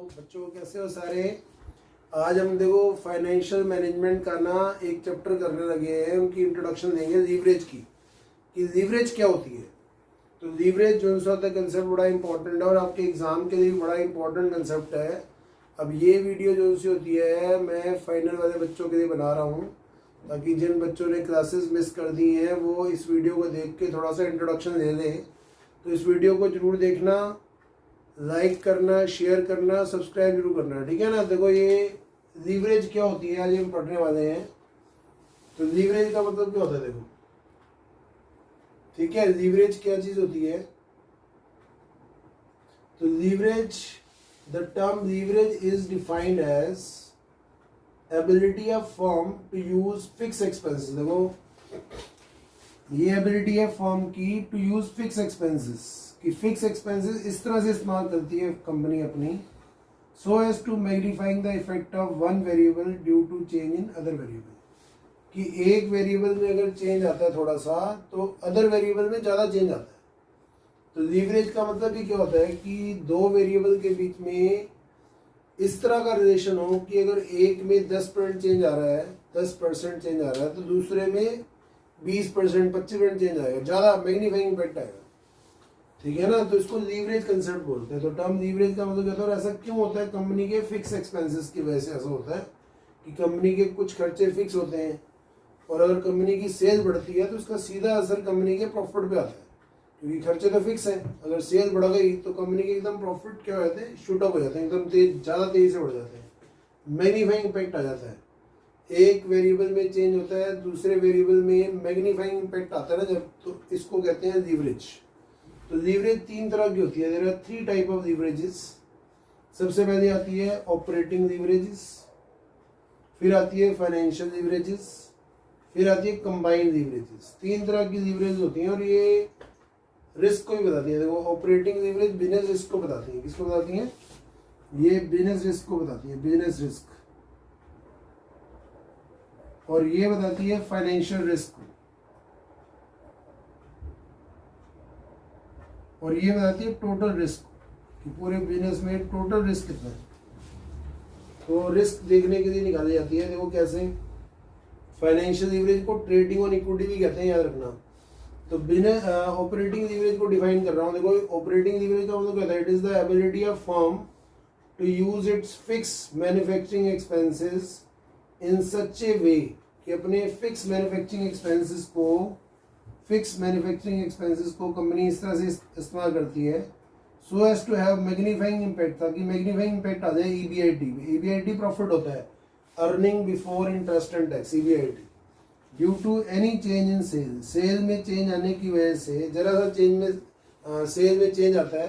बच्चों कैसे हो सारे। आज हम देखो फाइनेंशियल मैनेजमेंट का ना एक चैप्टर करने लगे हैं, उनकी इंट्रोडक्शन देंगे लीवरेज की, कि लीवरेज क्या होती है। तो लीवरेज जो सा होता है कंसेप्ट बड़ा इंपॉर्टेंट है और आपके एग्जाम के लिए बड़ा इंपॉर्टेंट कंसेप्ट है। अब ये वीडियो जो सी होती है मैं फाइनल वाले बच्चों के लिए बना रहा हूँ, ताकि जिन बच्चों ने क्लासेस मिस कर दी हैं वो इस वीडियो को देख के थोड़ा सा इंट्रोडक्शन ले लें। तो इस वीडियो को जरूर देखना, लाइक करना, शेयर करना, सब्सक्राइब जरूर करना, ठीक है ना। देखो ये लीवरेज क्या होती है आज हम पढ़ने वाले हैं। तो लीवरेज का मतलब क्या होता है देखो, ठीक है। लीवरेज क्या चीज होती है। तो leverage, the term leverage is defined as ability of firm to use fix expenses. देखो ये एबिलिटी है फर्म की टू यूज फिक्स एक्सपेंसेस, कि फिक्स एक्सपेंसेस इस तरह से इस्तेमाल करती है कंपनी अपनी, so as to magnifying the effect of one variable due to change in other variable. कि एक वेरिएबल में अगर चेंज आता है थोड़ा सा तो अदर वेरिएबल में ज़्यादा चेंज आता है। तो लीवरेज का मतलब ही क्या होता है कि दो वेरिएबल के बीच में इस तरह का रिलेशन हो कि अगर एक में 10% चेंज आ रहा है, 10% चेंज आ रहा है, तो दूसरे में 20%, 25% चेंज आएगा, ज़्यादा मैग्नीफाइंग इफेक्ट आएगा, ठीक है ना। तो इसको लीवरेज कंसेप्ट बोलते हैं। तो टर्म लीवरेज का मतलब कहता है ऐसा क्यों होता है, कंपनी के फिक्स एक्सपेंसेस की वजह से ऐसा होता है कि कंपनी के कुछ खर्चे फिक्स होते हैं और अगर कंपनी की सेल बढ़ती है तो उसका सीधा असर कंपनी के प्रॉफिट पे आता है, क्योंकि खर्चे तो फिक्स हैं। अगर सेल बढ़ गई तो कंपनी के एकदम प्रॉफिट क्या हो जाते हैं, शूट अप हो जाते हैं, एकदम तेज, ज़्यादा तेजी से बढ़ जाते हैं, मैग्नीफाइंग इम्पैक्ट आ जाता है। एक वेरिएबल में चेंज होता है, दूसरे वेरिएबल में मैग्नीफाइंग इम्पैक्ट आता है ना जब, तो इसको कहते हैं लीवरेज। तो लीवरेज तीन तरह की होती है, there are 3 type of leverages. सबसे पहले आती है ऑपरेटिंग लीवरेजेस, फिर आती है फाइनेंशियल लीवरेजेस, फिर आती है कंबाइंड लीवरेजेस। 3 तरह की लीवरेज होती हैं और ये रिस्क को भी बताती है। देखो ऑपरेटिंग लीवरेज बिजनेस रिस्क को बताती है। किसको बताती है? ये बिजनेस रिस्क को बताती है, बिजनेस रिस्क। और ये बताती है फाइनेंशियल रिस्क, और ये बताती है टोटल रिस्क, कि पूरे बिजनेस में टोटल रिस्क कितना है। तो रिस्क देखने के लिए निकाली जाती है। देखो कैसे, फाइनेंशियल लीवरेज को ट्रेडिंग और इक्विटी भी कहते हैं, याद रखना। तो बिजनेस ऑपरेटिंग लीवरेज को डिफाइन कर रहा हूँ। देखो ऑपरेटिंग लीवरेज का मतलब कहता है it is the ability of firm to use its fix manufacturing expenses in such a way, कि अपने फिक्स मैन्युफैक्चरिंग एक्सपेंसेस को कंपनी इस तरह से इस्तेमाल करती है so as to have magnifying impact, ताकि मैग्नीफाइंग इम्पैक्ट आ जाए ईबीआईटी में। ईबीआईटी प्रॉफिट होता है, earning before interest and tax, EBIT. Due to any change in sale, sale में चेंज आने की वजह से, जरा सा चेंज में सेल में चेंज आता है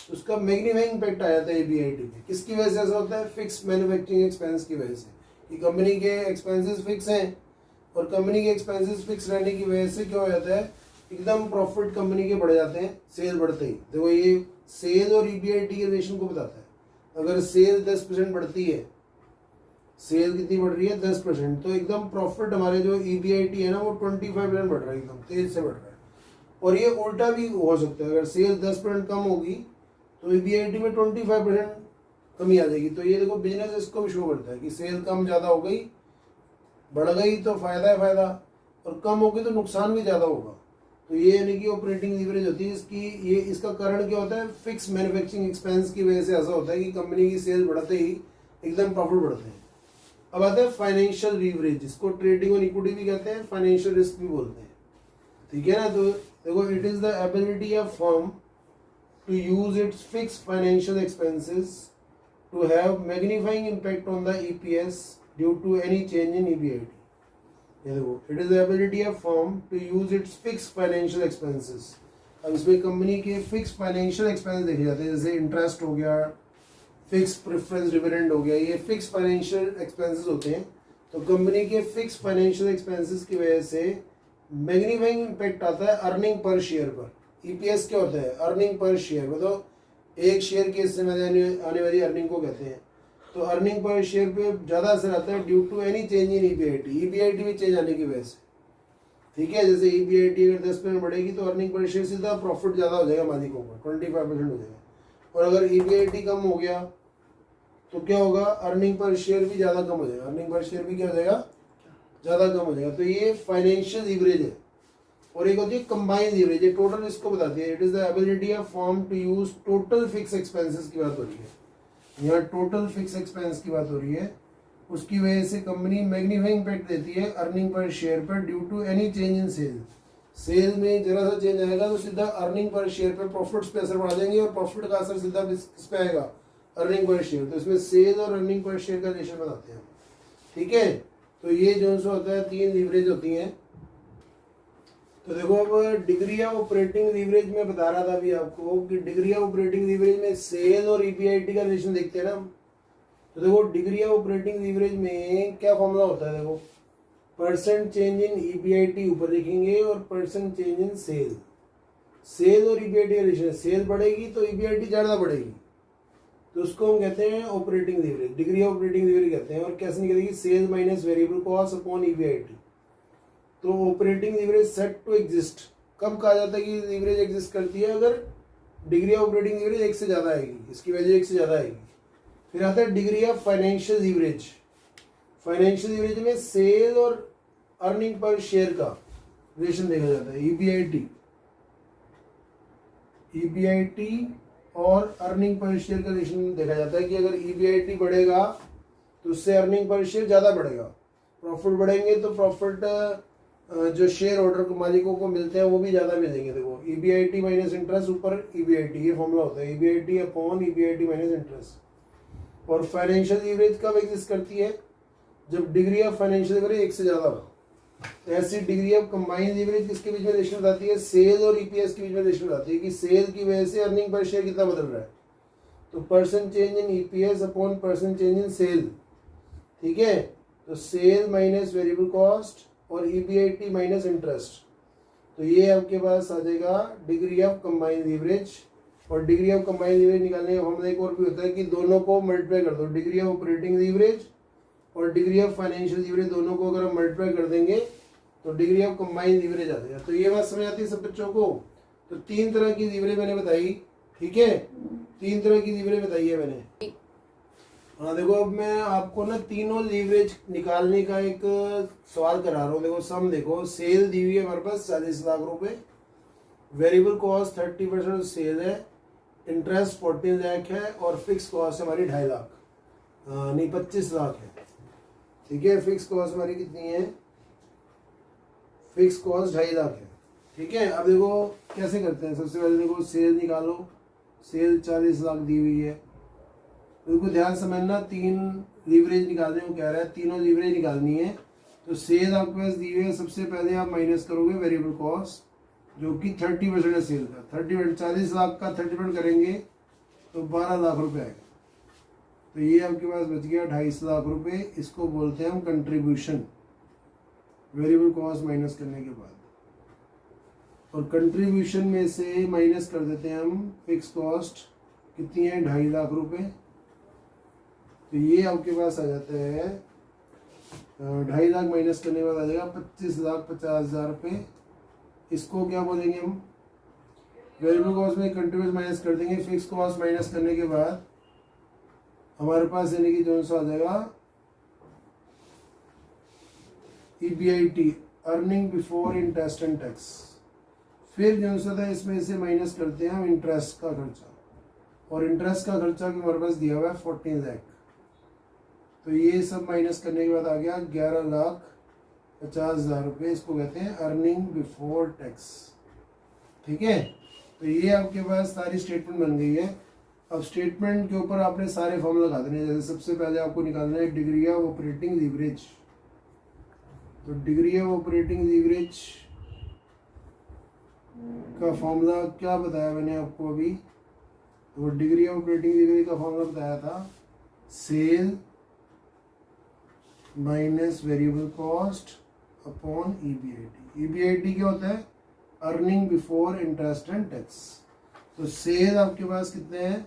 तो उसका मैग्नीफाइंग इम्पैक्ट आ जाता है ईबीआईटी में। किसकी वजह से ऐसा होता है? फिक्स मैन्युफैक्चरिंग एक्सपेंस की वजह से, कि कंपनी के एक्सपेंसेस फिक्स हैं और कंपनी के एक्सपेंसेस फिक्स रहने की वजह से क्या हो जाता है, एकदम प्रॉफिट कंपनी के बढ़ जाते हैं सेल बढ़ते ही। देखो ये सेल और ईबीआईटी के रिलेशन को बताता है। अगर सेल 10% बढ़ती है, सेल कितनी बढ़ रही है? 10%, तो एकदम प्रॉफिट हमारे जो ईबीआईटी है ना वो 25% बढ़ रहा है, एकदम तेज से बढ़ रहा है। और ये उल्टा भी हो सकता है, अगर सेल 10% कम होगी तो ईबीआईटी में 25% कमी आ जाएगी। तो ये देखो बिजनेस इसको भी शो करता है कि सेल कम ज़्यादा हो गई, बढ़ गई तो फायदा है फायदा, और कम हो गई तो नुकसान भी ज़्यादा होगा। तो ये यानी कि ऑपरेटिंग लीवरेज होती है इसकी। ये इसका कारण क्या होता है? फिक्स मैन्युफैक्चरिंग एक्सपेंस की वजह से ऐसा होता है कि कंपनी की सेल बढ़ते ही एकदम प्रॉफिट बढ़ते हैं। अब आता है फाइनेंशियल लीवरेज, जिसको ट्रेडिंग और इक्विटी भी कहते हैं, फाइनेंशियल रिस्क भी बोलते हैं, ठीक है ना। तो देखो it is the ability of firm to use its fix financial expenses to have magnifying impact on the EPS due to any change in EBIT. ये देखो it is the ability of firm to use its fix financial expenses. अब इसमें company के fix financial expense देखे जाते हैं, जैसे interest हो गया, फिक्स प्रेफरेंस डिविडेंड हो गया, ये फिक्स फाइनेंशियल एक्सपेंसेस होते हैं। तो कंपनी के फिक्स फाइनेंशियल एक्सपेंसेस की वजह से मैग्नीफाइंग इम्पैक्ट आता है अर्निंग पर शेयर पर। ईपीएस क्या होता है? अर्निंग पर शेयर, मतलब एक शेयर के हिस्से में आने वाली अर्निंग को कहते हैं। तो अर्निंग पर शेयर पे ज़्यादा असर आता है due to any change in EBIT, EBIT में चेंज आने की वजह से, ठीक है। जैसे ईबीआईटी अगर 10% बढ़ेगी तो अर्निंग पर शेयर सीधा प्रॉफिट ज़्यादा हो जाएगा मालिकों को, 25% हो जाएगा। और अगर ईबीआईटी कम हो गया तो क्या होगा, अर्निंग पर शेयर भी ज़्यादा कम हो जाएगा, अर्निंग पर शेयर भी क्या हो जाएगा, ज़्यादा कम हो जाएगा। तो ये फाइनेंशियल लीवरेज है। और एक होती है कंबाइंड लीवरेज, ये टोटल इसको बताती है, it is the ability of firm to use total fix expenses की बात हो रही है, यहाँ टोटल फिक्स एक्सपेंस की बात हो रही है। उसकी वजह से कंपनी मैग्नीफाइंग इम्पैक्ट देती है अर्निंग पर शेयर पर due to any change in sale. Sale में जरा सा चेंज आएगा तो सीधा अर्निंग पर शेयर पर, प्रॉफिट्स पे असर पड़ा देंगे, और प्रॉफिट का असर सीधा किस पे आएगा, अर्निंग पर शेयर। तो इसमें सेल और अर्निंग पर शेयर का रिलेशन बताते हैं, ठीक है। तो ये जो सा होता है, 3 लीवरेज होती हैं। तो देखो अब डिग्री ऑफ ऑपरेटिंग लीवरेज में बता रहा था अभी आपको कि डिग्री ऑफ ऑपरेटिंग लीवरेज में सेल और ईबीआईटी का रिलेशन देखते हैं ना। तो देखो डिग्री ऑफ ऑपरेटिंग लीवरेज में क्या फॉर्मूला होता है, देखो परसेंट चेंज इन ईबीआईटी ऊपर देखेंगे और percent change in sale. Sale और ईबीआईटी का रिलेशन, सेल बढ़ेगी तो ईबीआईटी ज्यादा बढ़ेगी, तो उसको हम कहते हैं operating leverage, degree of operating leverage कहते हैं। और कैसे निकलेगी, sale minus variable cost upon EBIT. तो operating leverage set to exist, कब कहा जाता है कि लीवरेज एग्जिस्ट करती है, अगर डिग्री ऑफ ऑपरेटिंग लीवरेज 1 से ज़्यादा आएगी, इसकी वैल्यू 1 से ज़्यादा आएगी। फिर आता है degree of financial leverage. Financial leverage में सेल और अर्निंग पर शेयर का रिलेशन देखा जाता है, ईबीआईटी, ईबीआईटी और अर्निंग पर शेयर का रिलेशन देखा जाता है कि अगर ईबीआईटी बढ़ेगा तो उससे अर्निंग पर शेयर ज़्यादा बढ़ेगा, प्रॉफिट बढ़ेंगे तो प्रॉफिट जो शेयर होल्डर को, मालिकों को मिलते हैं वो भी ज़्यादा मिलेंगे। देखो ईबीआईटी माइनस इंटरेस्ट ऊपर ईबीआईटी, ये फॉर्मूला होता है, EBIT upon EBIT minus interest. और फाइनेंशियल लीवरेज कब एग्जिस्ट करती है, जब डिग्री ऑफ फाइनेंशियल लीवरेज 1 से ज़्यादा हो। तो ऐसी डिग्री ऑफ कंबाइंड लीवरेज किसके बीच में रिलेशन बताती है, सेल और ईपीएस के बीच में रिलेशन बताती है कि सेल की वजह से अर्निंग पर शेयर कितना बदल रहा है। तो percent change in EPS upon percent change in sale, ठीक है। तो सेल माइनस वेरिएबल कॉस्ट और ईबीआईटी माइनस इंटरेस्ट, तो ये आपके पास आ जाएगा डिग्री ऑफ कंबाइंड लीवरेज। और डिग्री ऑफ कंबाइंड लीवरेज निकालने का फॉर्मूला एक और भी होता है कि दोनों को मल्टीप्लाई कर दो, डिग्री ऑफ ऑपरेटिंग लीवरेज और डिग्री ऑफ फाइनेंशियल लीवरेज, दोनों को अगर हम मल्टीप्लाई कर देंगे तो डिग्री ऑफ कंबाइंड लीवरेज आ जाएगा। तो ये बात समझ आती है सब बच्चों को। तो 3 तरह की लीवरेज मैंने बताई, ठीक है, 3 तरह की लीवरेज बताई है मैंने। हाँ देखो अब मैं आपको ना तीनों लीवरेज निकालने का एक सवाल करा रहा हूँ। देखो सम देखो, सेल दी हुई है हमारे पास 40 लाख रुपए, वेरिएबल कॉस्ट 30% सेल है, इंटरेस्ट 14 लाख है और फिक्स कॉस्ट हमारी 2.5 लाख, नहीं 25 लाख है, ठीक है। फिक्स कॉस्ट हमारी कितनी है, फिक्स कॉस्ट 2.5 लाख है, ठीक है। अब देखो कैसे करते हैं, सबसे पहले देखो सेल निकालो, सेल 40 लाख दी हुई है। बिल्कुल ध्यान समझना, 3 लीवरेज निकालने को कह रहा है, तीनों लीवरेज निकालनी है। तो सेल आपके पास दी हुई है, सबसे पहले आप माइनस करोगे वेरिएबल कॉस्ट जो कि 30% है सेल का, 30%, 40 लाख का 30% करेंगे तो 12 लाख रुपए आएगा। तो ये आपके पास बच गया 2.5 लाख रुपए, इसको बोलते हैं हम कंट्रीब्यूशन, वेरिएबल कॉस्ट माइनस करने के बाद। और कंट्रीब्यूशन में से माइनस कर देते हैं हम फिक्स कॉस्ट, कितनी है 2.5 लाख रुपए। तो ये आपके पास आ जाता है 2.5 लाख माइनस करने के बाद आ जाएगा 25,50,000 रुपये। इसको क्या बोलेंगे हम, वेरिएबल कॉस्ट में कंट्रीब्यूशन माइनस कर देंगे, फिक्स कॉस्ट माइनस करने के बाद हमारे पास यानी कि जो सा आ जाएगा EBIT, earning before interest and tax. फिर जो सा था इसमें से माइनस करते हैं हम इंटरेस्ट का खर्चा, और इंटरेस्ट का खर्चा भी हमारे पास दिया हुआ है 14 लाख। तो ये सब माइनस करने के बाद आ गया 11,50,000 रुपये, इसको कहते हैं अर्निंग बिफोर टैक्स, ठीक है। तो ये आपके पास सारी स्टेटमेंट बन गई है। अब स्टेटमेंट के ऊपर आपने सारे फॉर्म लगा देने, जैसे सबसे पहले आपको निकालना है डिग्री ऑफ ऑपरेटिंग लीवरेज। तो डिग्री ऑफ ऑपरेटिंग लीवरेज का फॉर्मूला क्या बताया मैंने आपको अभी, तो डिग्री ऑफ ऑपरेटिंग लीवरेज का फॉर्मूला बताया था, sale minus variable cost upon EBIT. EBIT क्या होता है, earning before interest and tax. तो सेल आपके पास कितने हैं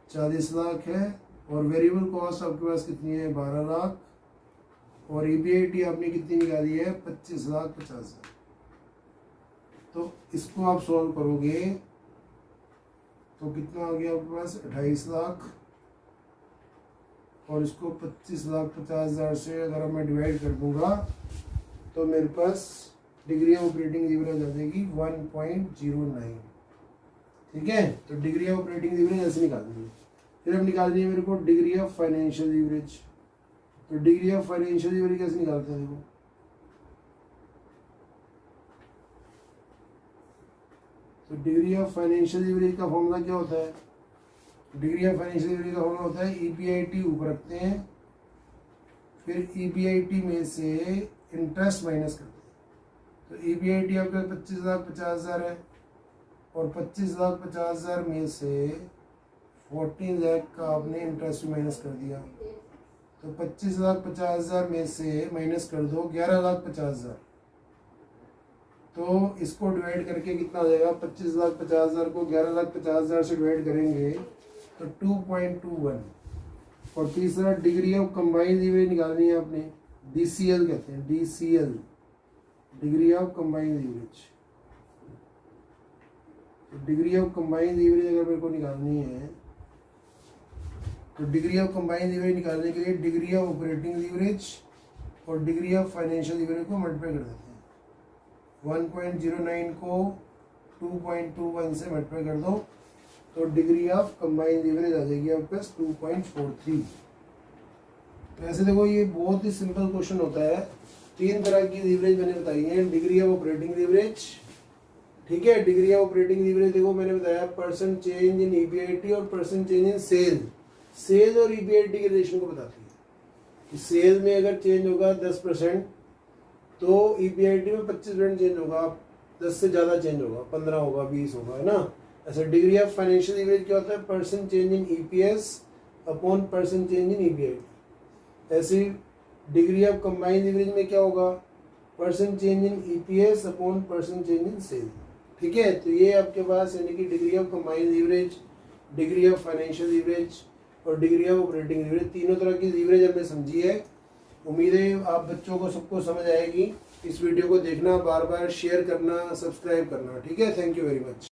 40 लाख है, और वेरिएबल कॉस्ट आपके पास कितनी है 12 लाख, और ईबीआईटी आपने कितनी निकाली है 25,50,000। तो इसको आप सॉल्व करोगे तो कितना आ गया आपके पास 28 लाख और इसको 25,50,000 से अगर मैं डिवाइड कर दूंगा तो मेरे पास डिग्री ऑफ ऑपरेटिंग लीवरेज आ जाएगी 1.09। ठीक है, तो डिग्री ऑफ ऑपरेटिंग लीवरेज ऐसे निकालनी है। फिर अब निकालनी है मेरे को डिग्री ऑफ फाइनेंशियल लीवरेज। तो डिग्री ऑफ फाइनेंशियल लीवरेज कैसे निकालते हैं देखो, तो डिग्री ऑफ फाइनेंशियल लीवरेज का फॉर्मूला क्या होता है? डिग्री ऑफ फाइनेंशियल लीवरेज का फॉर्मूला होता है EBIT ऊपर रखते हैं, फिर EBIT में से इंटरेस्ट माइनस करते हैं। तो EBIT आपका 25,50,000 है और 25,50,000 में से 14 लाख का आपने इंटरेस्ट माइनस कर दिया। तो 25,50,000 में से माइनस कर दो 11,50,000। तो इसको डिवाइड करके कितना आ जाएगा? 25,50,000 को 11,50,000 से डिवाइड करेंगे तो 2.21। और तीसरा डिग्री ऑफ कंबाइंड लीवरेज निकालनी है आपने, DCL कहते हैं, DCL degree of combined leverage. Degree of combined leverage अगर मेरे को निकालनी है तो डिग्री ऑफ कंबाइंड लीवरेज निकालने के लिए डिग्री ऑफ ऑपरेटिंग लीवरेज और डिग्री ऑफ फाइनेंशियल लीवरेज को मल्टीप्लाई कर देते हैं। 1.09 को 2.21 से मल्टीप्लाई कर दो तो डिग्री ऑफ कंबाइंड लीवरेज आ जाएगी आपके पास 2.43। तो ऐसे देखो ये बहुत ही सिंपल क्वेश्चन होता है। 3 तरह की लीवरेज मैंने बताई है। डिग्री ऑफ ऑपरेटिंग लीवरेज, ठीक है, डिग्री ऑफ ऑपरेटिंग लीवरेज देखो मैंने बताया परसेंट चेंज इन EBIT और परसेंट चेंज इन सेल और EBIT के रिलेशन को बताती है कि सेल में अगर चेंज होगा 10% तो EBIT में 25% चेंज होगा, 10 से ज़्यादा चेंज होगा, 15 होगा, 20 होगा, है ना। ऐसा डिग्री ऑफ फाइनेंशियल लीवरेज क्या होता है? Percent change in EPS upon percent change in EBIT। ऐसी डिग्री ऑफ कंबाइंड लीवरेज में क्या होगा? Percent change in EPS upon percent change in sale. ठीक है, तो ये आपके पास यानी कि degree of combined leverage, degree of financial leverage और डिग्री ऑफ ऑपरेटिंग लीवरेज, तीनों तरह की लीवरेज हमने समझी है। उम्मीद है आप बच्चों को सबको समझ आएगी। इस वीडियो को देखना, बार बार शेयर करना, सब्सक्राइब करना। ठीक है, थैंक यू वेरी मच।